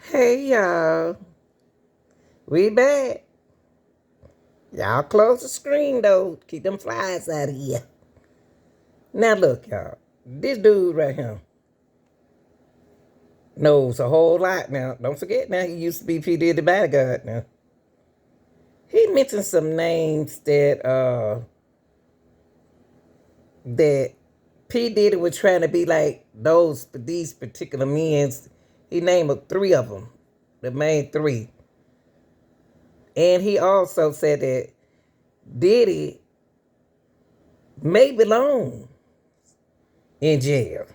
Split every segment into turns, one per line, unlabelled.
Hey y'all, we back. Y'all close the screen though. Keep them flies out of here. Now look, y'all. This dude right here knows a whole lot now. Don't forget now he used to be P. Diddy bodyguard now. He mentioned some names that P. Diddy was trying to be like these particular men. He named three of them, the main three. And he also said that Diddy may belong in jail.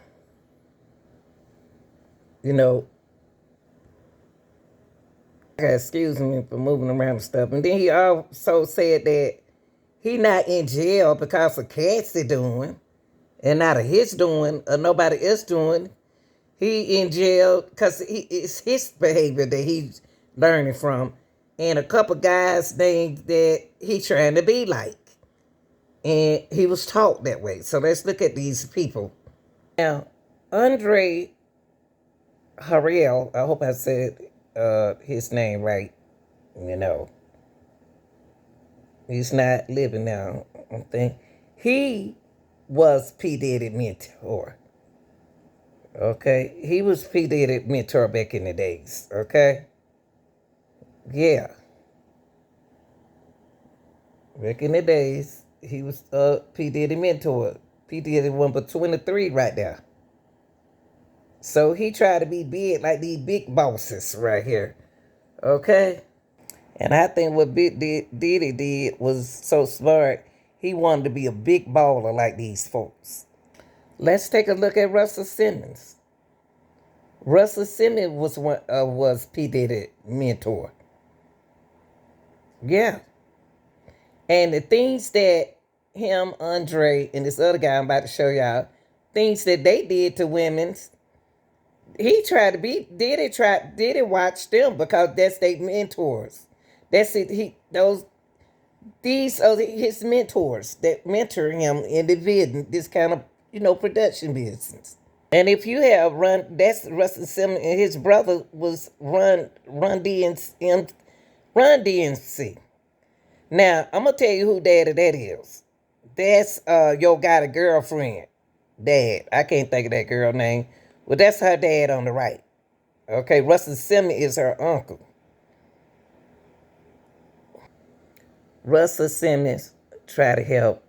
You know, excuse me for moving around and stuff. And then he also said that he not in jail because of Cassie doing and not of his doing or nobody else doing. He in jail because it's his behavior that he's learning from. And a couple guys named that he trying to be like. And he was taught that way. So let's look at these people. Now, Andre Harrell, I hope I said his name right. You know, he's not living now. I think he was P. Diddy mentor. Okay, he was P. Diddy mentor back in the days. Okay, yeah, back in the days he was P. Diddy mentor. P. Diddy one but 23 right there. So he tried to be big like these big bosses right here. Okay. And I think what Diddy did was so smart. He wanted to be a big baller like these folks. Let's take a look at Russell Simmons. Russell Simmons was P Diddy's mentor. Yeah, and the things that him, Andre, and this other guy I'm about to show y'all, things that they did to women, he tried to be. Diddy watch them because that's their mentors. That's it. These are his mentors that mentor him in this kind of production business. And if you have that's Russell Simmons and his brother was Run DNC. Now I'm gonna tell you who daddy that is. That's your got a girlfriend, dad. I can't think of that girl name, but that's her dad on the right. Okay, Russell Simmons is her uncle. Russell Simmons try to help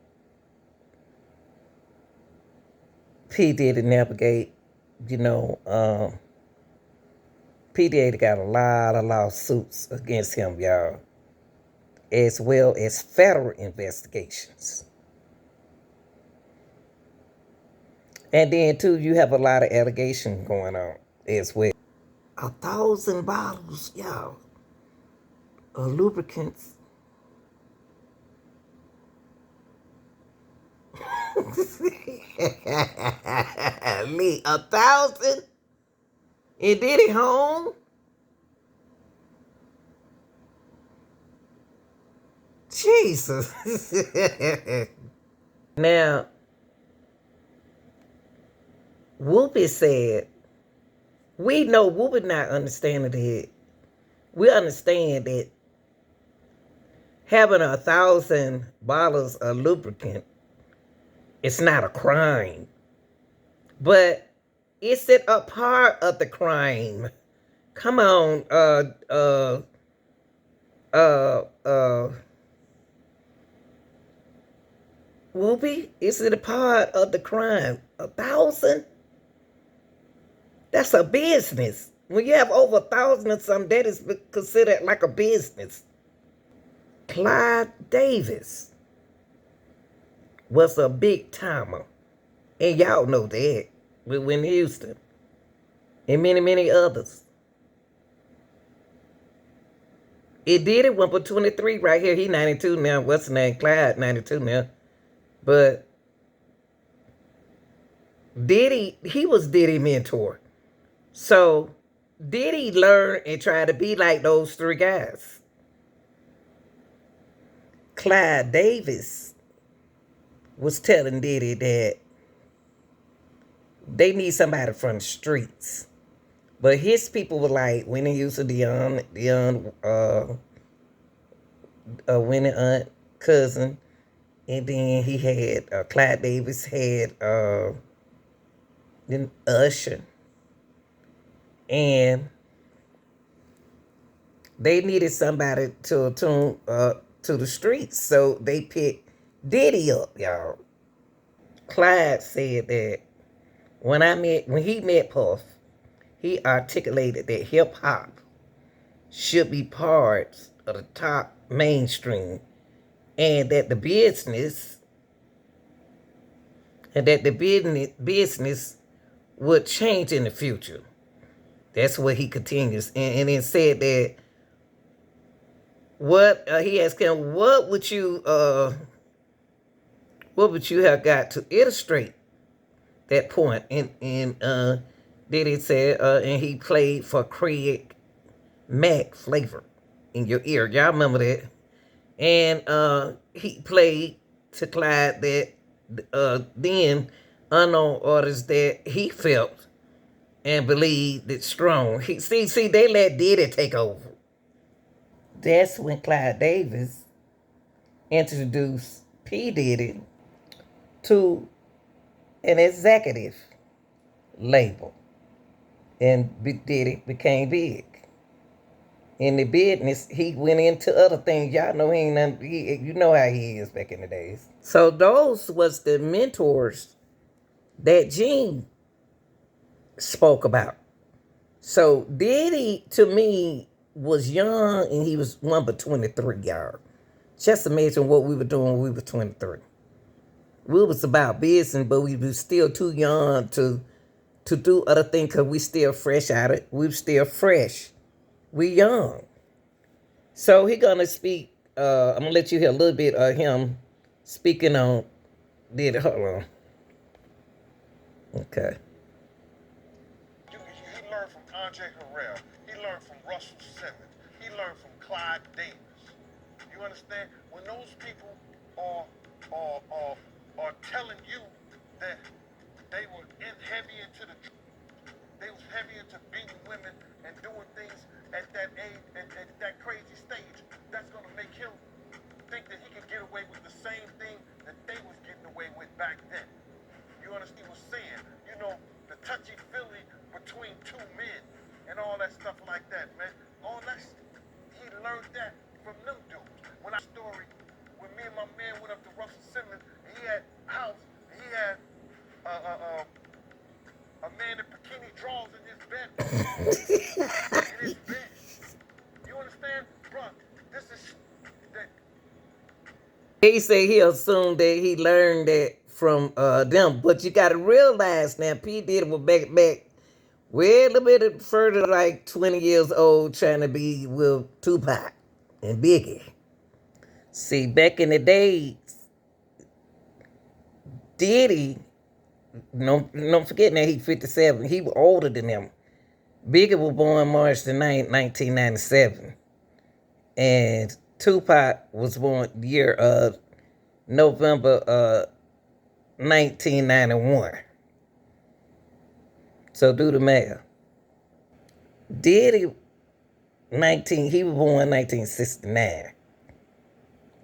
P. Diddy navigate, you know, P. Diddy got a lot of lawsuits against him, y'all, as well as federal investigations. And then, too, you have a lot of allegations going on as well. 1,000 bottles, y'all, of lubricants. Lee, 1,000? And did it home? Jesus. Now, Whoopi said, we know Whoopi not understanding it. We understand that having 1,000 bottles of lubricant, it's not a crime. But is it a part of the crime? Come on, Whoopi, is it a part of the crime? 1,000? That's a business. When you have over 1,000 or something, that is considered like a business. Clive Davis was a big timer. And y'all know that. We went to Houston. And many, many others. It did it 1 for 23 right here. He 92 now. What's the name? Clyde 92 now. But Diddy, he was Diddy mentor. So Diddy learn and try to be like those three guys. Clyde Davis was telling Diddy that they need somebody from the streets But his people were like Winnie Houston, Winnie aunt, cousin, and then he had Clyde Davis had then Usher, and they needed somebody to tune to the streets, so they picked Diddy up, y'all. Clyde said that when he met Puff, he articulated that hip hop should be part of the top mainstream, and that the business would change in the future. That's what he continues, and then said that he asked him, what would you have got to illustrate that point? And then he said, and he played for Craig Mack Flavor in your ear. Y'all remember that? And he played to Clyde that then unknown artists that he felt and believed that strong. They let Diddy take over. That's when Clyde Davis introduced P. Diddy to an executive label, and Big Diddy became big. In the business, he went into other things. Y'all know he ain't nothing, you know how he is back in the days. So those was the mentors that Gene spoke about. So Diddy, to me, was young, and he was one but 23, y'all. Just imagine what we were doing when we were 23. We was about business, but we was still too young to do other things because we still fresh out of it. We were still fresh. We young. So he gonna speak, I'm gonna let you hear a little bit of him speaking on Diddy. Hold on. Okay.
He learned from Andre Harrell. He learned from Russell Simmons. He learned from Clyde Davis. You understand? When those people are telling you that they were heavy into they was heavy into beating women and doing things at that age, at that crazy stage, that's gonna make him think that he can get away with the same thing that they was getting away with back then. You understand what I'm saying? You know, the touchy-feely between two men and all that stuff like that, man. All that, he learned that from them dudes. When when me and my man went up to Russell Simmons, he had a house, he had a man in bikini drawers in his bed. In his bed. You understand? Bruh, this is that.
He said he assumed that he learned that from them, but you gotta realize now, P. Diddy was back way a little bit further, like 20 years old, trying to be with Tupac and Biggie. See, back in the days, Diddy, don't forget now, he's 57. He was older than them. Biggie was born March the 9th, 1997. And Tupac was born the year of November 1991. So do the math. Diddy, he was born 1969.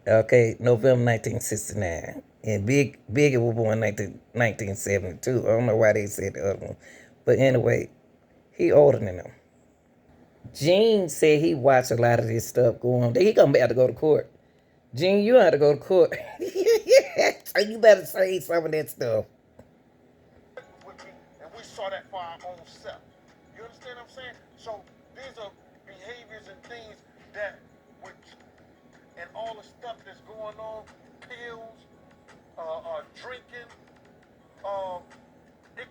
Okay, November 1969. And Biggie was born 1972. I don't know why they said the other one. But anyway, he older than them. Gene said he watched a lot of this stuff going on. He gonna have to go to court. Gene, you have to go to court. So you better say some of that stuff.
And we saw that for our own self. You understand what I'm saying? So these are behaviors and things that, and all the stuff that's going on, pills, drinking, it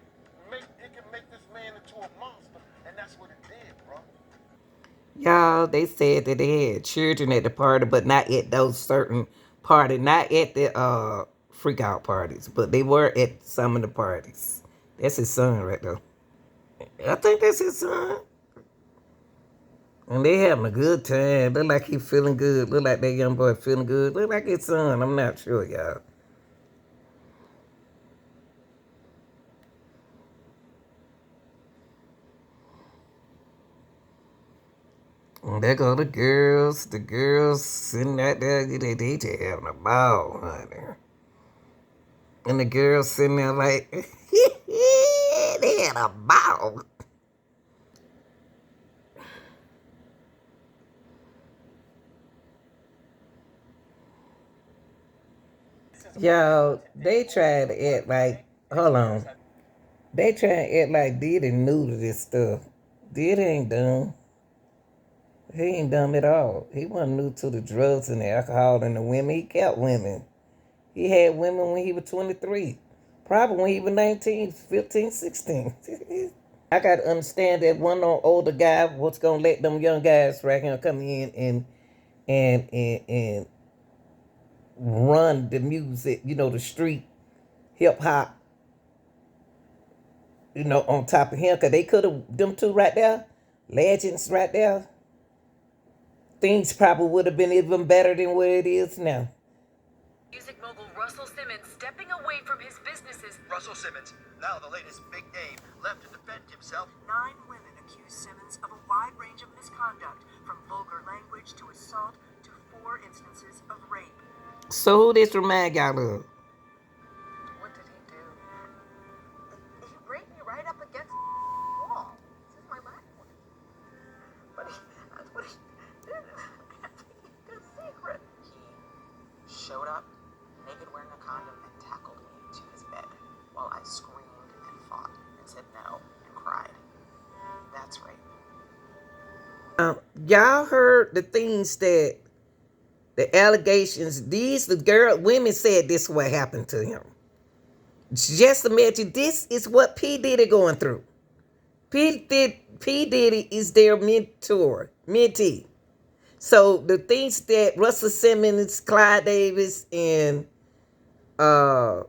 can make this man into a monster, and that's what it did, bro.
Y'all, they said that they had children at the party, but not at those certain parties, not at the freak out parties, but they were at some of the parties. That's his son right there. I think that's his son. And they having a good time. Look like he feeling good. Look like that young boy feeling good. Look like his son. I'm not sure, y'all. And there go the girls. The girls sitting out there, they just having a ball, honey. And the girls sitting there like, they had a ball. Y'all, they tried to act like, hold on. They try to act like Diddy knew to this stuff. Diddy ain't dumb. He ain't dumb at all. He wasn't new to the drugs and the alcohol and the women. He kept women. He had women when he was 23. Probably when he was 19, 15, 16. I got to understand that one older guy was going to let them young guys right here come in and run the music, the street hip hop, on top of him. Because they could have, them two right there, legends right there, things probably would have been even better than what it is now.
Music mogul Russell Simmons stepping away from his businesses.
Russell Simmons, now the latest big name, left to defend himself.
9 women accuse Simmons of a wide range of misconduct, from vulgar language to assault to 4 instances of rape.
So who this remind y'all of?
What did he do? He raped me right up against the wall. This is my last one. But that's what he did. It's a secret.
He showed up, naked wearing a condom, and tackled me to his bed while I screamed and fought and said no and cried. That's right.
Y'all heard the things that the allegations, women said this is what happened to him. Just imagine, this is what P. Diddy going through. P. Diddy is their mentee. So the things that Russell Simmons, Clive Davis, and who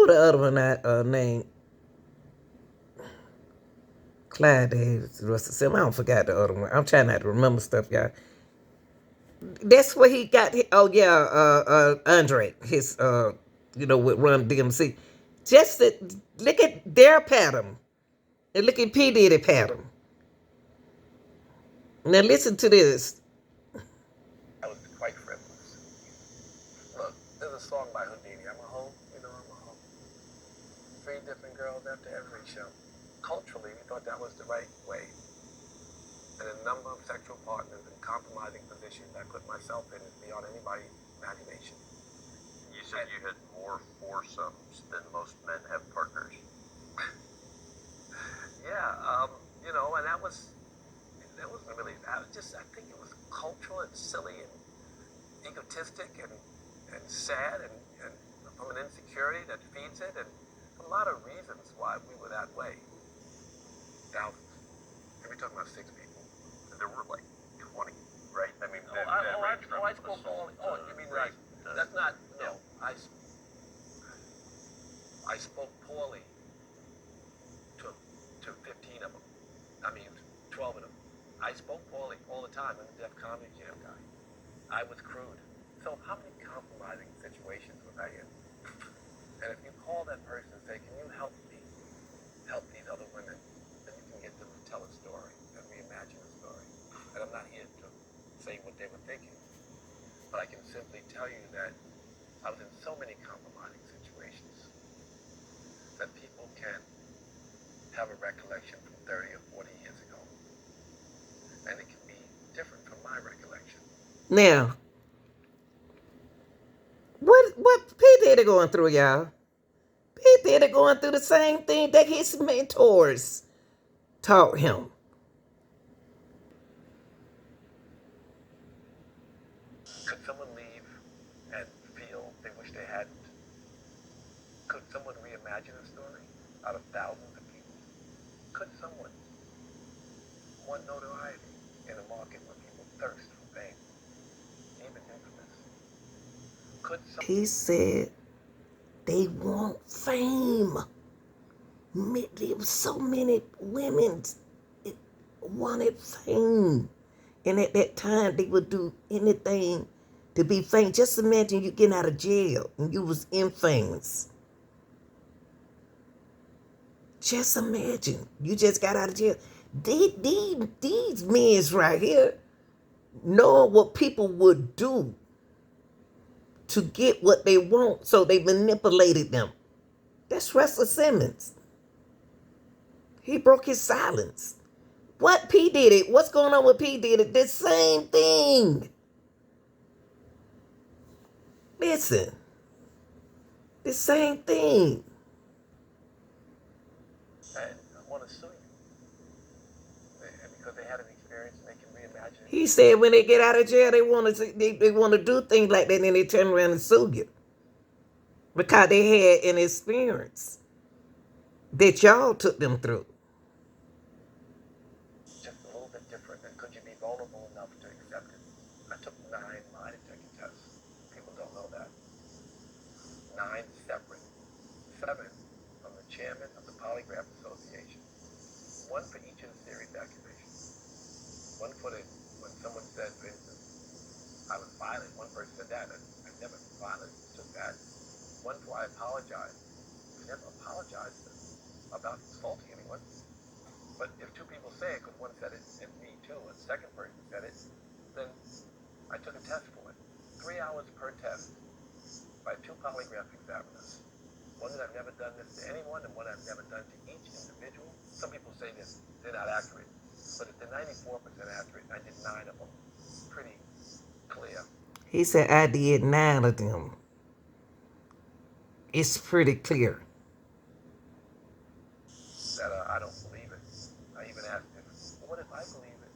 the other one I named? Clive Davis, Russell Simmons. I don't forgot the other one. I'm trying not to remember stuff, y'all. That's where he got. Andre, his with Run DMC. Just to look at their pattern and look at P Diddy pattern. Now listen to this.
I was quite frivolous. Look, there's a song by Houdini. I'm a hoe, I'm a hoe. 3 different girls after every show. Culturally, we thought that was the right way. And a number of sexual partners in compromising positions I put myself in is beyond anybody's imagination.
You said you had more foursomes than most men have partners.
Yeah, and that wasn't really, I think it was cultural and silly and egotistic and sad and from an insecurity that feeds it, and a lot of reasons why we were that way. Thousands. We're talking about 6 people.
There were like 20, right? I mean,
I spoke poorly. Oh, you mean right? That's not, no. I spoke poorly to 15 of them. I mean, 12 of them. I spoke poorly all the time. I'm a Def Comedy Jam guy. I was crude. So how many compromising situations was I in? And if you call that person and say, can you help me help these other women, then you can get them to tell a story and reimagine a story. And I'm not here to say what they were thinking, but I can simply tell you that I was in so many compromising situations that people can have a recollection from 30 or 40 years ago, and it can be different from my recollection.
Now, what P Diddy going through, y'all? P Diddy going through the same thing that his mentors taught him.
Could someone leave and feel they wish they hadn't? Could someone reimagine a story out of thousands of people? Could someone want notoriety in a market where people thirst for fame, even infamous? Could someone...
He said they want fame. There was so many women wanted fame. And at that time, they would do anything to be famous. Just imagine you getting out of jail and you was infamous. Just imagine. You just got out of jail. These men right here know what people would do to get what they want, so they manipulated them. That's Russell Simmons. He broke his silence. What P Diddy? What's going on with P Diddy? The same thing. Listen, the same thing.
And I want to sue you. Because they had an experience and they can reimagine it.
He said when they get out of jail, they want to do things like that, and then they turn around and sue you because they had an experience that y'all took them through.
Just a little bit different. And could you be vulnerable enough to accept it? I took 9 lie detector tests. People don't know that. 9 separate. 7 from the chairman of the Polygraph Association. 1 for each of the serious accusations. 1 for when someone said, for instance, I was violent. One person said that. I never violent took that. 1 for I apologized. I never apologized about assaulting anyone. But if 2 people say it, because one said it and me too, and the second person said it, then I took a test for it. 3 hours per test by 2 polygraph examiners. One that I've never done this to anyone, and one I've never done to each individual. Some people say this, they're not accurate. But if they're 94% accurate, I did 9 of them. Pretty clear.
He said I did 9 of them. It's pretty clear.
That I don't believe it. I even asked him, well, what if I believe it,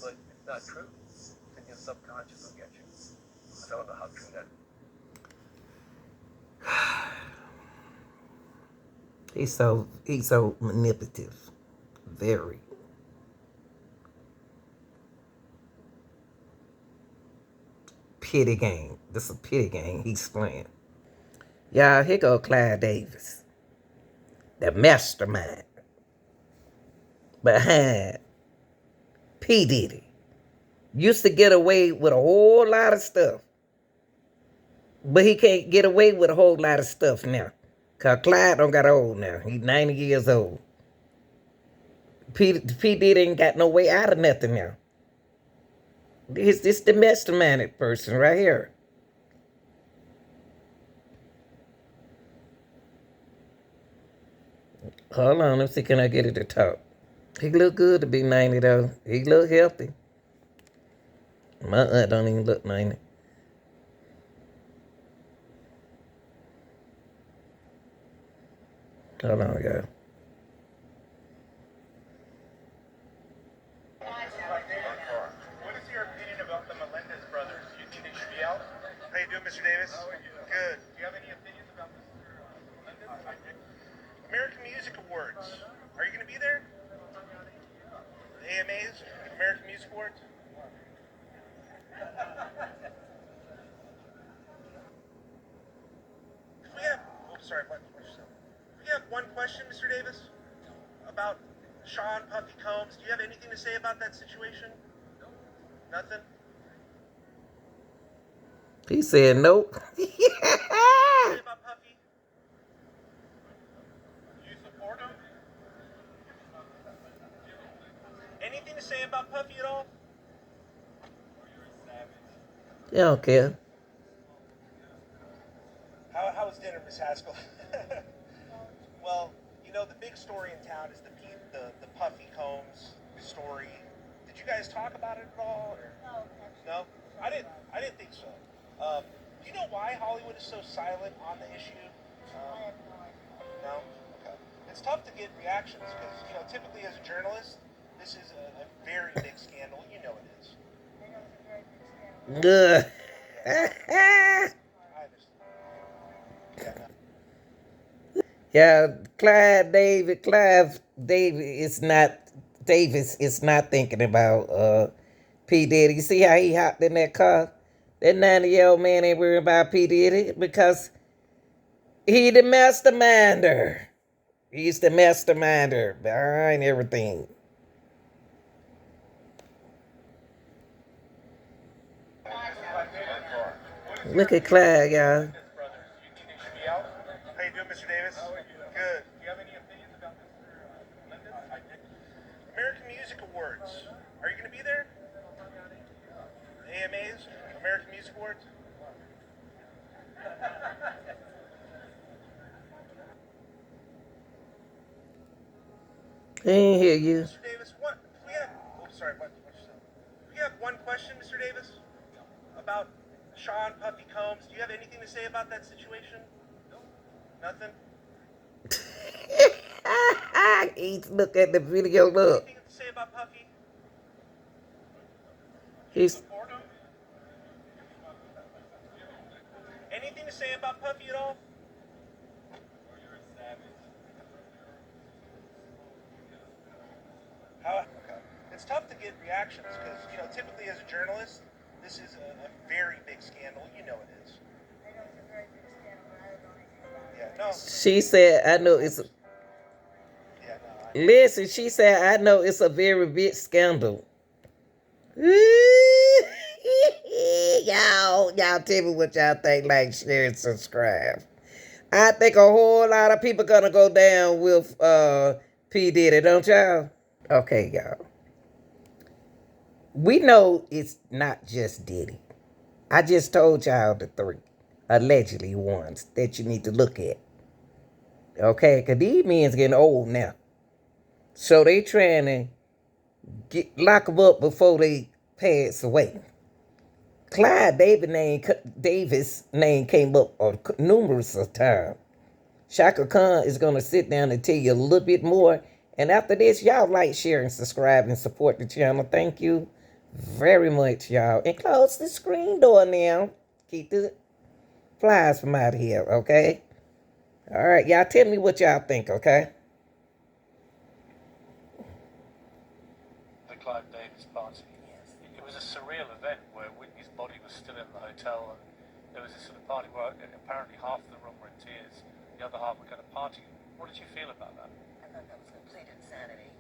but it's not true? Then your subconscious will get you. I don't know how true that is.
He's so manipulative. Very. Pity game. This is a pity game he's playing. Y'all, here go Clive Davis, the mastermind behind P. Diddy. Used to get away with a whole lot of stuff, but he can't get away with a whole lot of stuff now. Because Clive don't got old now. He's 90 years old. P. Diddy ain't got no way out of nothing now. This the masterminded person right here. Hold on, let's see, can I get it to talk? He look good to be 90 though. He look healthy. My aunt don't even look 90. Hold on, y'all.
What is your opinion about the Melendez brothers? Do you think they should be out? How you doing, Mr. Davis? Good. Do you have any opinions about Mr. Melendez? American Music Awards. Are you going to be there? The AMAs, American Music Awards. We have. Oh, sorry. We have one question, Mr. Davis, about Sean Puffy Combs. Do you have anything to say about that situation? Nothing.
He said nope.
Say about Puffy. Do you support him? Anything to say about Puffy at all?
He don't care.
How was dinner, Miss Haskell? Well, you know, the big story in town is the Puffy Combs story. Did you guys talk about it at all? Or? No. I didn't think so. Do you know why Hollywood is so silent on the issue? No? Okay. It's tough to get reactions because, you know, typically as a journalist, this is a very big scandal. You know it is.
Ugh.
I understand.
Yeah, Clive Davis is not thinking about P. Diddy. You see how he hopped in that car? That 90-year-old man ain't worried about P. Diddy because he the masterminder. He's the masterminder behind everything. Look at Clive, y'all.
How you doing, Mr. Davis? Good. Do you have any opinions about Mr. Melendez? American Music Awards. Are you going to be there? AMAs, American Music Awards.
I ain't hear you.
Mr. Davis, what? We have. Oh, sorry. What you said? We have one question, Mr. Davis, about Sean Puffy Combs. Do you have anything to say about that situation? Nothing.
He's look at the video. Look,
Anything to say about Puffy?
he's
Anything to say about Puffy at all? How? Okay. It's tough to get reactions because typically as a journalist, this is a very big scandal. You know it is. Yeah. No.
she said, I know it's
Yeah. No.
listen, she said, I know it's a very big scandal. y'all tell me what y'all think, like, share, and subscribe. I think a whole lot of people gonna go down with P. Diddy, don't y'all? Okay, y'all. We know it's not just Diddy. I just told y'all the 3 allegedly ones that you need to look at. Okay, because these men's getting old now. So they trying to lock them up before they pass away. Clive Davis name came up numerous of times. Shaka Khan is going to sit down and tell you a little bit more. And after this, y'all like, share, and subscribe and support the channel. Thank you very much, y'all. And close the screen door now. Keep the flies from out here, okay? All right, y'all tell me what y'all think, okay?
The Clive Davis party. It was a surreal event where Whitney's body was still in the hotel, and there was this sort of party where apparently half the room were in tears, the other half were kind of partying. What did you feel about that?
I thought that was complete insanity.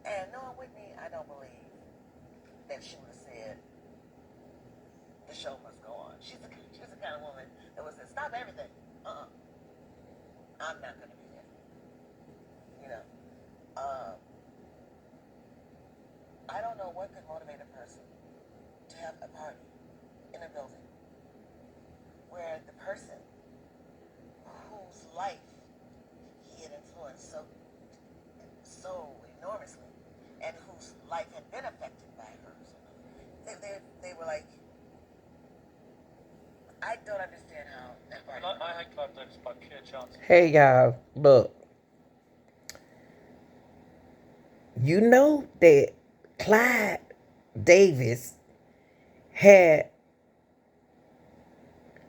And knowing Whitney, I don't believe that she would have said the show must go on. She's the kind of woman that would say, stop everything. I'm not going to be there. I don't know what could motivate a person to have a party in a building where the person whose life he had influenced so enormously and whose life had been affected by hers. They were like, I don't understand how that party.
I had Clive Davis by pure chance.
Hey, y'all, look. You know that Clive Davis had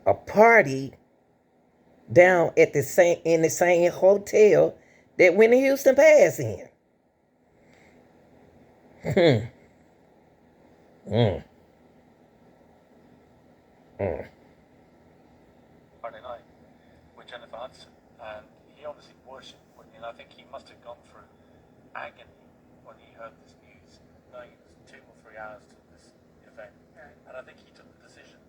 a party down at in the same hotel that Whitney Houston passed in.
Friday night with Jennifer Hudson, and he obviously worshipped Whitney, and I think he must have gone through agony when he heard this news, knowing it was 2 or 3 hours to this event. And I think he took the decision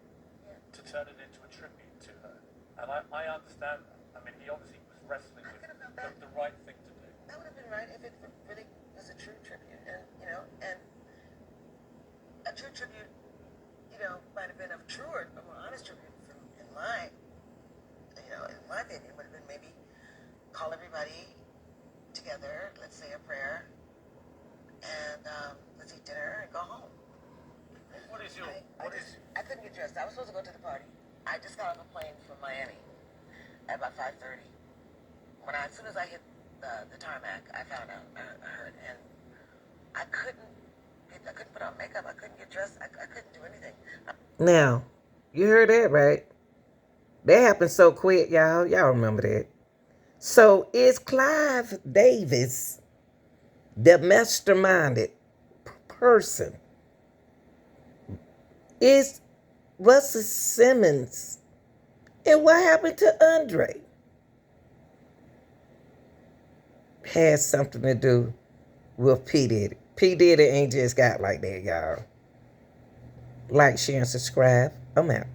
to turn it into a tribute to her. And I understand that. I mean, he obviously was wrestling with the right thing to do.
That would have been right if it really was a true tribute, and a true tribute, might have been a truer, a more honest tribute in my opinion, would have been maybe call everybody together, let's say a prayer, and let's eat dinner and go home. I couldn't get dressed. I was supposed to go to the party. I just got on a plane from Miami at about 5:30. As soon as I hit the tarmac, I found out, I heard, and I couldn't put on makeup. I couldn't get dressed. I couldn't do anything.
Now, you heard that, right? That happened so quick, y'all. Y'all remember that. So is Clive Davis the masterminded person? Is Russell Simmons? And what happened to Andre? Has something to do with P. Diddy. P. Diddy ain't just got like that, y'all. Like, share, and subscribe. I'm out.